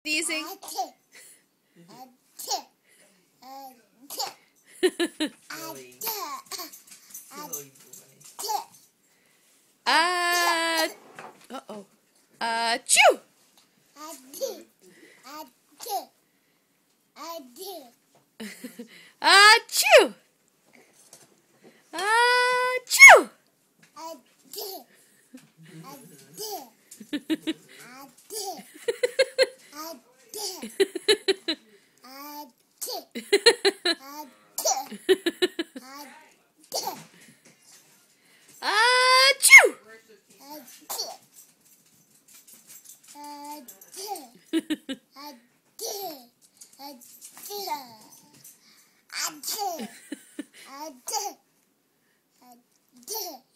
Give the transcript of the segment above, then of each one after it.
Sneezing. Uh-oh. Chew. Chew. Chew. Chew.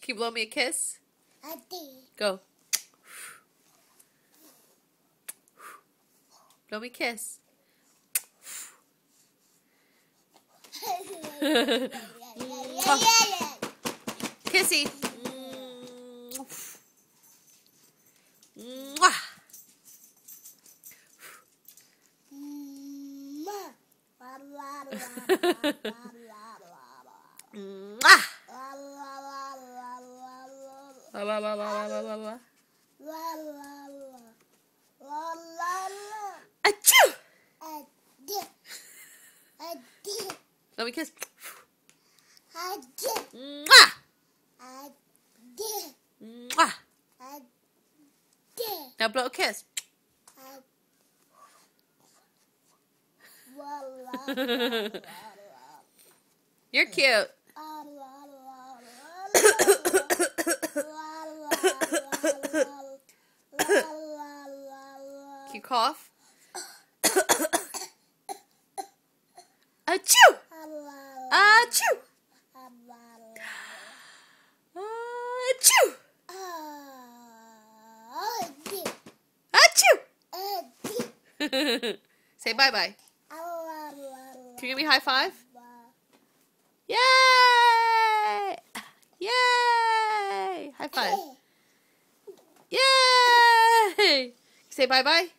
Can you blow me a kiss? Go. Blow me a kiss. Kissy. Mwah. Mwah. La la la la la la la. Achoo! Let me kiss. Mwah! Mwah! Now blow a kiss. You're cute. Can you cough? Achoo! Achoo! Achoo! Achoo! Say bye-bye. Can you give me a high five? Yay! Yay! High five. Yay! Say bye-bye.